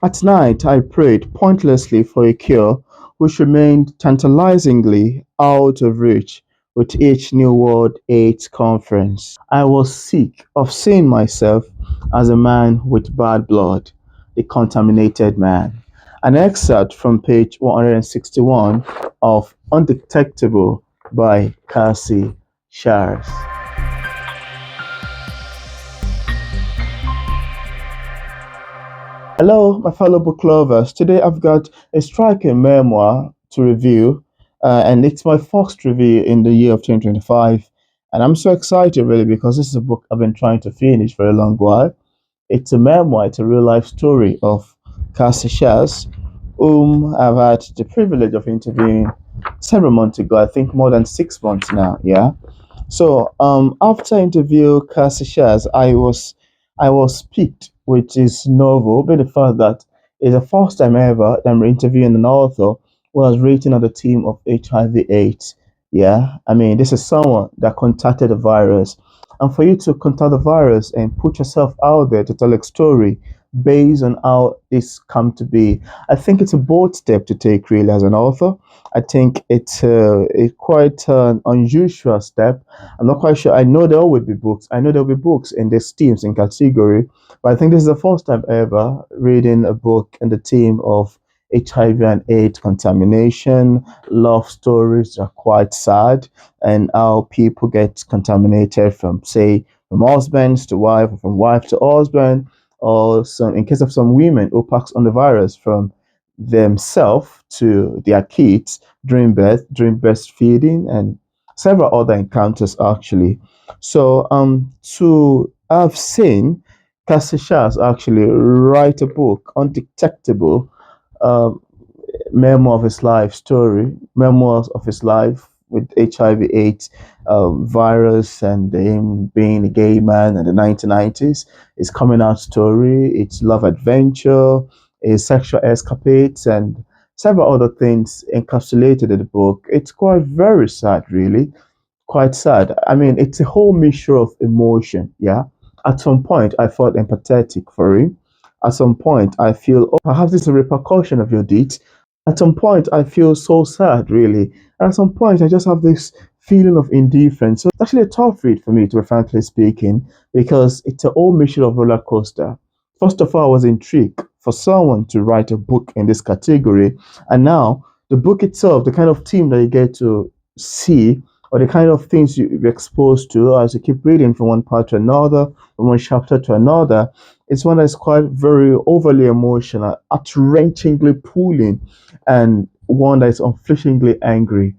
At night I prayed pointlessly for a cure which remained tantalizingly out of reach with each New World AIDS conference. I was sick of seeing myself as a man with bad blood, a contaminated man. An excerpt from page 161 of Undetectable by Casey Charles. Hello, my fellow book lovers. Today I've got a striking memoir to review, and it's my first review in the year of 2025. And I'm so excited, really, because this is a book I've been trying to finish for a long while. It's a memoir, it's a real life story of Cassie Shaz, whom I've had the privilege of interviewing several months ago, I think more than 6 months now, yeah. So after I interviewed Cassie Shaz, I was piqued with his novel, by the fact that it's the first time ever that I'm interviewing an author who was written on the theme of HIV/AIDS. Yeah, I mean, this is someone that contacted the virus, and for you to contact the virus and put yourself out there to tell a story based on how this come to be, I think it's a bold step to take, really, as an author. I think it's quite an unusual step. I'm not quite sure. I know there will be books. I know there will be books in this themes and category, but I think this is the first time ever reading a book in the theme of HIV and AIDS contamination, love stories are quite sad, and how people get contaminated from, say, from husbands to wife, or from wife to husband, or some, in case of some women who pass on the virus from themselves to their kids during birth, during breastfeeding, and several other encounters actually. So to have seen Cassie Shas actually write a book, Undetectable, um, memoir of his life story, memoirs of his life with HIV/AIDS virus, and him being a gay man in the 1990s. His coming out story, its love adventure, his sexual escapades, and several other things encapsulated in the book. It's quite very sad, really. Quite sad. I mean, it's a whole mixture of emotion. Yeah. At some point, I felt empathetic for him. At some point, I feel, oh, perhaps this is a repercussion of your deeds. At some point, I feel so sad, really. And at some point, I just have this feeling of indifference. So it's actually a tough read for me, to be frankly speaking, because it's a whole mixture of roller coaster. First of all, I was intrigued for someone to write a book in this category. And now, the book itself, the kind of theme that you get to see, or the kind of things you're exposed to as you keep reading from one part to another, from one chapter to another, it's one that's quite very overly emotional, heart-wrenchingly pulling, and one that is unflinchingly angry.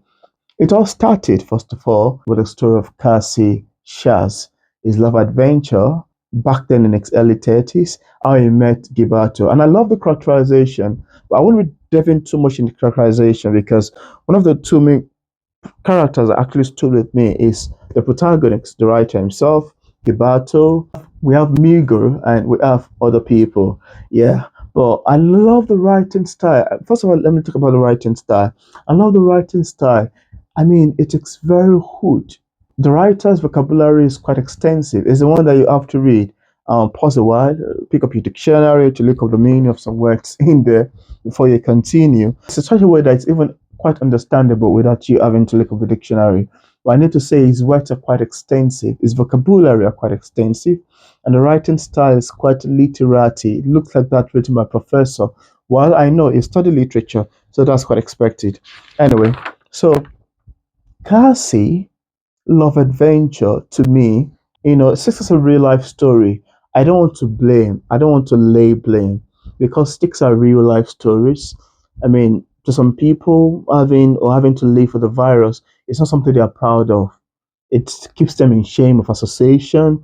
It all started, first of all, with the story of Cassie Shaz, his love adventure back then in his early 30s, how he met Gibato. And I love the characterization, but I won't be delving too much into characterization because one of the two main characters that actually stood with me is the protagonist, the writer himself, Gibato. We have Migo and we have other people. Yeah. But I love the writing style. First of all, let me talk about the writing style. I love the writing style. I mean, it is very hood. The writer's vocabulary is quite extensive. It's the one that you have to read. Pause a while, pick up your dictionary to look up the meaning of some words in there before you continue. It's such a way that it's even quite understandable without you having to look up the dictionary. But I need to say his words are quite extensive, his vocabulary are quite extensive, and the writing style is quite literati. It looks like that written by a professor. While I know he studied literature, so that's quite expected. Anyway, so Cassie Love Adventure to me, since it's a real life story, I don't want to blame, I don't want to lay blame because sticks are real life stories. I mean, to some people, having to live with the virus, it's not something they are proud of. It keeps them in shame of association,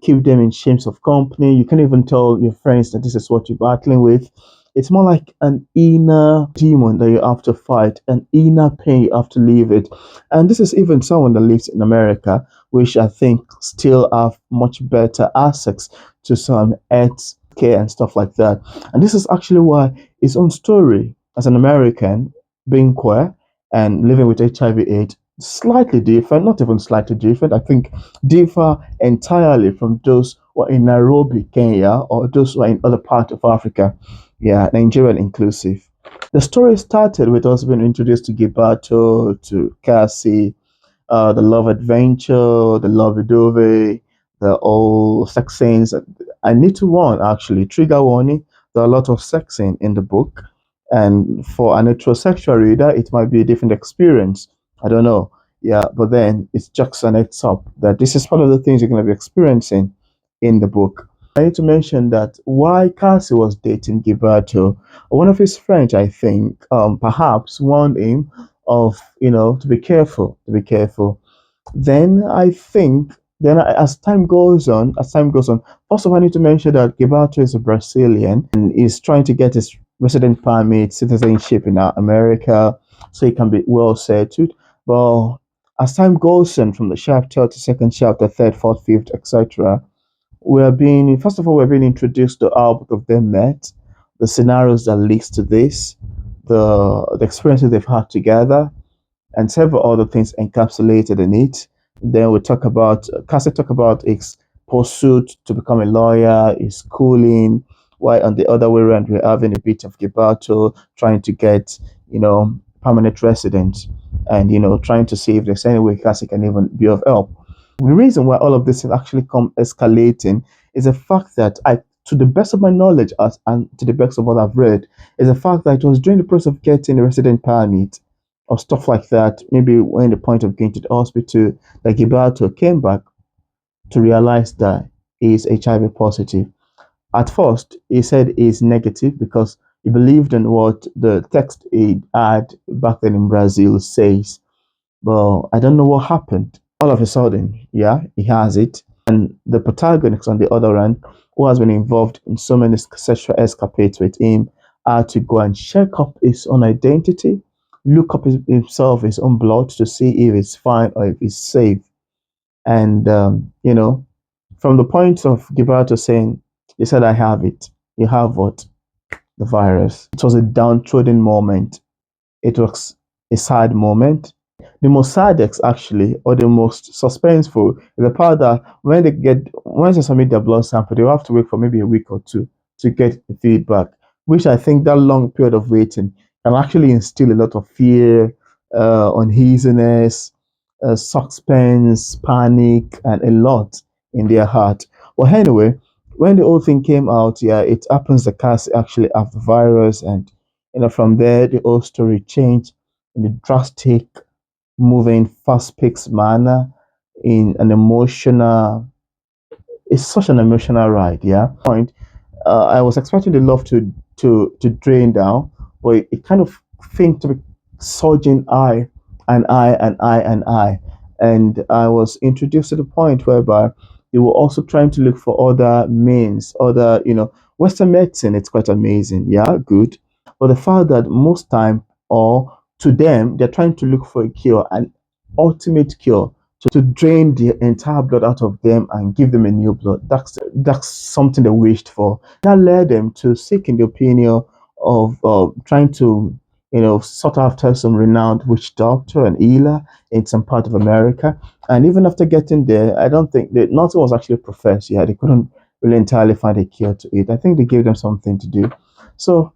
keep them in shame of company. You can't even tell your friends that this is what you're battling with. It's more like an inner demon that you have to fight, an inner pain you have to live it. And this is even someone that lives in America, which I think still have much better access to some health care and stuff like that. And this is actually why his own story as an American, being queer and living with HIV/AIDS, slightly different, not even slightly different, I think differ entirely from those who are in Nairobi, Kenya, or those who are in other parts of Africa. Yeah, Nigerian inclusive. The story started with us being introduced to Gibato, to Cassie, the love adventure, the lovey dovey, the all sex scenes. I need to warn, actually, trigger warning. There are a lot of sex scene in the book, and for an heterosexual reader, it might be a different experience. I don't know. Yeah, but then it's just an heads up that this is one of the things you're going to be experiencing in the book. I need to mention that why Cassie was dating Gilberto, one of his friends, I think, perhaps warned him of, to be careful, then I think, as time goes on, first of all, I need to mention that Gilberto is a Brazilian and is trying to get his resident permit, citizenship in America, so he can be well settled. But as time goes on, from the chapter to second chapter, third, fourth, fifth, etc., first of all, we're being introduced to how both of them met, the scenarios that leads to this, the experiences they've had together, and several other things encapsulated in it. Then we talk about Cassie talk about his pursuit to become a lawyer, his schooling, while on the other way around we're having a bit of Gibato trying to get, permanent residence and trying to see if there's any way Cassie can even be of help. The reason why all of this is actually come escalating is the fact that to the best of my knowledge, and to the best of what I've read, is the fact that it was during the process of getting a resident permit or stuff like that, maybe when the point of going to the hospital, that Gilberto came back to realize that he is HIV positive. At first, he said he's negative because he believed in what the text he had back then in Brazil says. But I don't know what happened. All of a sudden, yeah, he has it. And the protagonist on the other hand, who has been involved in so many sexual escapades with him, had to go and check up his own identity, look up himself, his own blood to see if it's fine or if it's safe. And, from the point of Gilberto saying, he said, I have it. You have what? The virus. It was a downtrodden moment. It was a sad moment. The most saddest, actually, or the most suspenseful, is the part that once they submit their blood sample, they have to wait for maybe a week or two to get the feedback. Which I think that long period of waiting can actually instill a lot of fear, uneasiness, suspense, panic, and a lot in their heart. Well, anyway, when the whole thing came out, yeah, it happens the cast actually have the virus, and from there the whole story changed in a drastic, moving, fast-paced manner, in an emotional. It's such an emotional ride, yeah. Point. I was expecting the love to drain down, but it kind of seemed to be surging and I was introduced to the point whereby they were also trying to look for other means, other Western medicine. It's quite amazing, yeah, good, but the fact that most time, or to them, they're trying to look for a cure, an ultimate cure, to drain the entire blood out of them and give them a new blood. That's something they wished for. That led them to seeking the opinion of trying to, sort after some renowned witch doctor and healer in some part of America. And even after getting there, I don't think that nothing was actually professed. Yeah, they couldn't really entirely find a cure to it. I think they gave them something to do. So,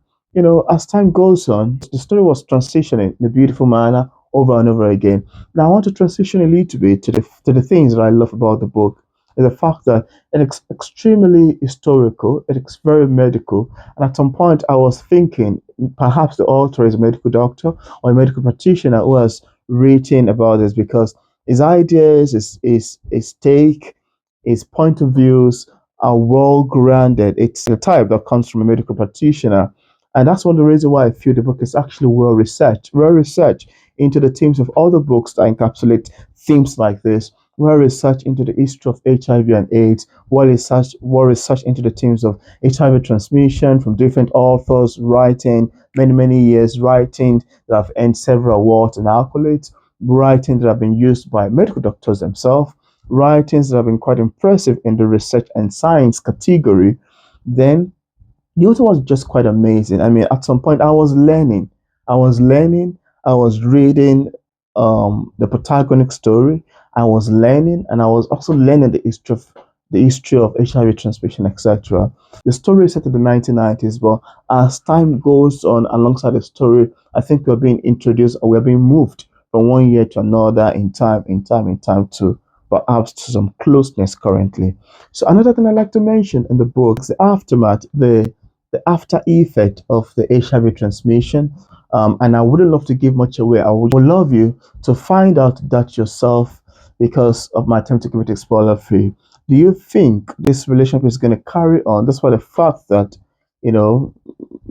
as time goes on, the story was transitioning in a beautiful manner over and over again. Now, I want to transition a little bit to the things that I love about the book. Is the fact that it's extremely historical, it's very medical, and at some point I was thinking perhaps the author is a medical doctor or a medical practitioner who has written about this, because his ideas, his take, his point of views are well grounded. It's the type that comes from a medical practitioner. And that's one of the reasons why I feel the book is actually well researched into the themes of other books that encapsulate themes like this, well research into the history of HIV and AIDS, well research into the themes of HIV transmission from different authors writing many, many years, writing that have earned several awards and accolades, writing that have been used by medical doctors themselves, writings that have been quite impressive in the research and science category. Then the author was just quite amazing. I mean, at some point, I was reading the protagonist story. I was learning, and I was also learning the history of the history of HIV transmission, etc. The story is set in the 1990s, but as time goes on alongside the story, I think we're being introduced or we're being moved from one year to another in time to perhaps to some closeness currently. So another thing I like to mention in the book is the aftermath, the after effect of the HIV transmission. And I wouldn't love to give much away. I would love you to find out that yourself because of my attempt to keep it spoiler free. Do you think this relationship is going to carry on? That's why the fact that, you know,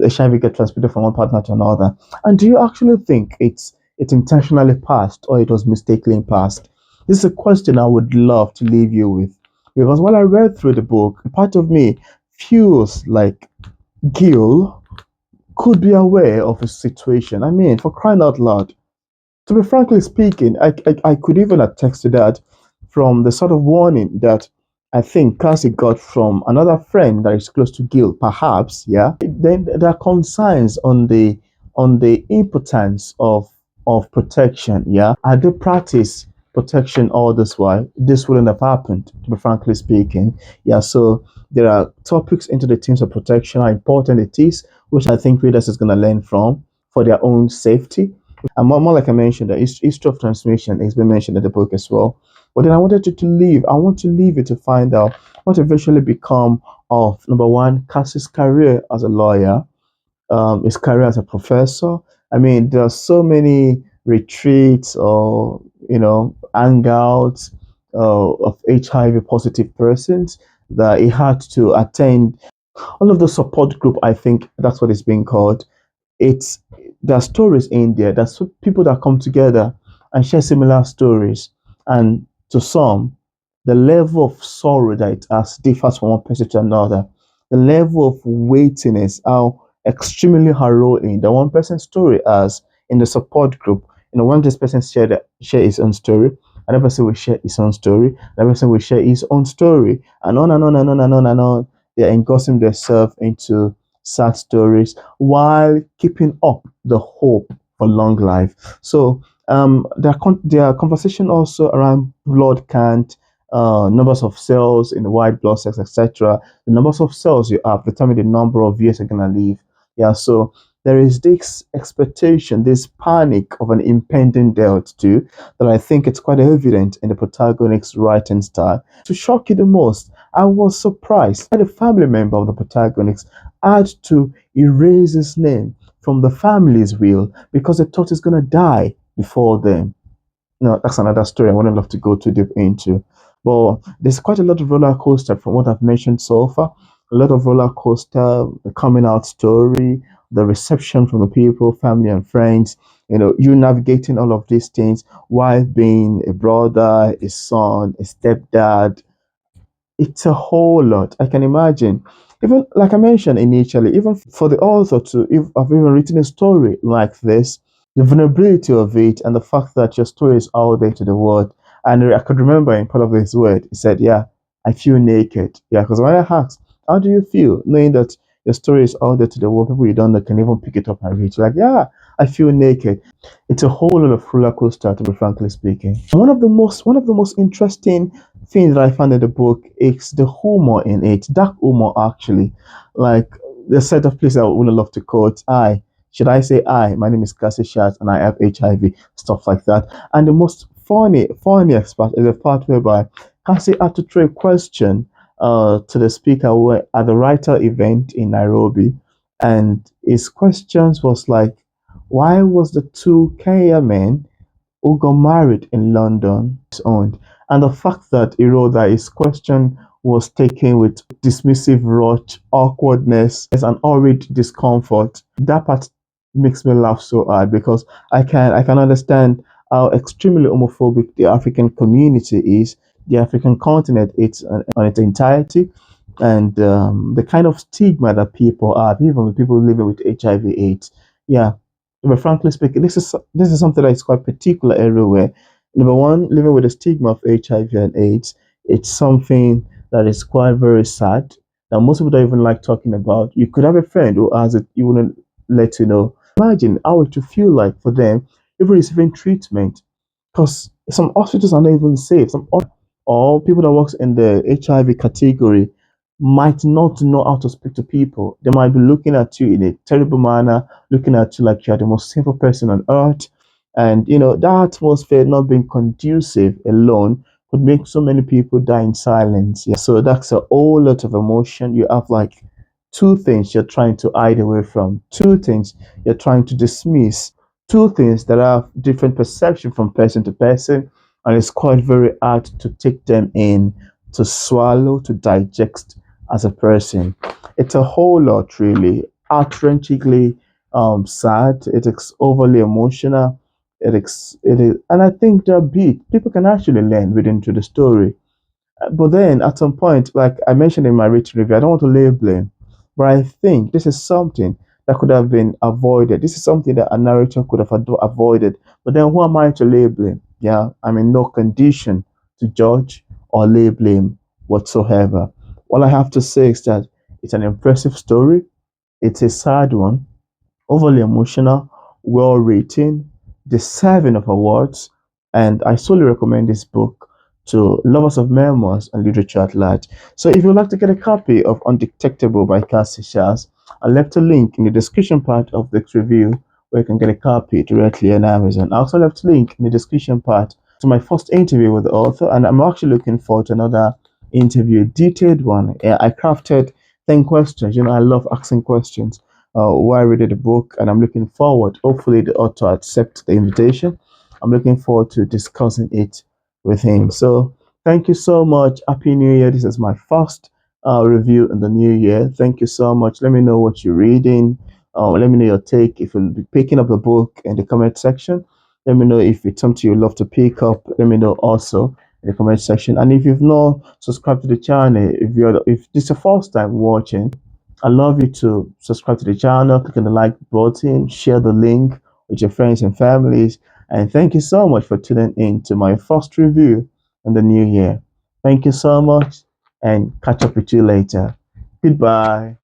HIV get transmitted from one partner to another. And do you actually think it's intentionally passed or it was mistakenly passed? This is a question I would love to leave you with. Because while I read through the book, a part of me feels like Gil could be aware of his situation. I mean, for crying out loud. To be frankly speaking, I could even attest to that from the sort of warning that I think Cassie got from another friend that is close to Gil, perhaps, yeah. Then there are concerns on the importance of protection, yeah. Had they practiced protection all this while, this wouldn't have happened, to be frankly speaking. Yeah, so there are topics into the themes of protection, how important it is, which I think readers is gonna learn from for their own safety and more like I mentioned, the history of transmission has been mentioned in the book as well. But then I wanted you to leave. I want to leave you to find out what eventually become of number one, Cassie's career as a lawyer, his career as a professor. I mean, there are so many retreats or hangouts of HIV positive persons that he had to attend. All of the support group, I think that's what it's being called. It's There are stories in there. There's people that come together and share similar stories, and to some, the level of sorrow that it has differs from one person to another. The level of weightiness, how extremely harrowing the one person's story as in the support group. When this person share his own story, another person will share his own story, another person will share his own story, and on and on and on and on and on. They engrossing themselves into sad stories while keeping up the hope for long life. So there are conversation also around blood count, numbers of cells in the white blood cells, etc. The numbers of cells you have determine the number of years you're gonna live. Yeah, so there is this expectation, this panic of an impending death too, that I think it's quite evident in the protagonist's writing style. To shock you the most, I was surprised that a family member of the protagonist had to erase his name from the family's will because they thought he's gonna die before them. No, that's another story I wouldn't love to go too deep into. But there's quite a lot of roller coaster from what I've mentioned so far. A lot of roller coaster, the coming out story, the reception from the people, family and friends. You navigating all of these things while being a brother, a son, a stepdad, it's a whole lot. I can imagine. Even like I mentioned initially, even for the author to if have even written a story like this, the vulnerability of it and the fact that your story is out there to the world. And I could remember in part of his word, he said, "Yeah, I feel naked." Yeah, because when I asked, "How do you feel knowing that your story is out there to the world, people you don't know can even pick it up and read?" Like, yeah, I feel naked. It's a whole lot of roller coaster, to be frankly speaking. One of the most interesting thing that I found in the book is the humor in it, dark humor actually. Like the set of places I would love to quote. Should I say My name is Cassie Charle and I have HIV, stuff like that. And the most funniest part is the part whereby Cassie had to throw a question to the speaker at the writer event in Nairobi, and his questions was like, why was the two Kenya men who got married in London owned. And the fact that he wrote that his question was taken with dismissive rush, awkwardness, and horrid discomfort. That part makes me laugh so hard because I can understand how extremely homophobic the African community is, the African continent, it's on its entirety, and the kind of stigma that people have, even with people living with HIV/AIDS. Yeah, but frankly speaking, this is something that is quite particular everywhere. Number one, living with the stigma of HIV and AIDS, it's something that is quite very sad that most people don't even like talking about. You could have a friend who has it, you wouldn't let you know. Imagine how it would feel like for them even receiving treatment, because some hospitals are not even safe. or people that works in the HIV category might not know how to speak to people. They might be looking at you in a terrible manner, looking at you like you're the most simple person on earth. And that atmosphere not being conducive alone could make so many people die in silence. Yeah, so that's a whole lot of emotion. You have like two things you're trying to hide away from, two things you're trying to dismiss, two things that have different perception from person to person, and it's quite very hard to take them in, to swallow, to digest as a person. It's a whole lot, really. Heart-wrenchingly sad. It is overly emotional. It is, and I think there are bits people can actually learn within to the story. But then at some point, like I mentioned in my written review, I don't want to lay blame, but I think this is something that could have been avoided. This is something that a narrator could have avoided. But then who am I to lay blame? Yeah, I'm in no condition to judge or lay blame whatsoever. All I have to say is that it's an impressive story. It's a sad one, overly emotional, well written, deserving of awards, and I solely recommend this book to lovers of memoirs and literature at large. So if you'd like to get a copy of Undetectable by Casey Charle, I left a link in the description part of this review where you can get a copy directly on Amazon. I also left a link in the description part to my first interview with the author, and I'm actually looking forward to another interview, a detailed one. Yeah, I crafted 10 questions. I love asking questions while reading the book, and I'm looking forward. Hopefully, the author accept the invitation. I'm looking forward to discussing it with him. So, thank you so much. Happy New Year! This is my first review in the new year. Thank you so much. Let me know what you're reading. Let me know your take. If you'll be picking up the book in the comment section, let me know if it's something you love to pick up. Let me know also in the comment section. And if you've not subscribed to the channel, if this is your first time watching, I love you to subscribe to the channel, click on the like button, share the link with your friends and families. And thank you so much for tuning in to my first review in the new year. Thank you so much and catch up with you later. Goodbye.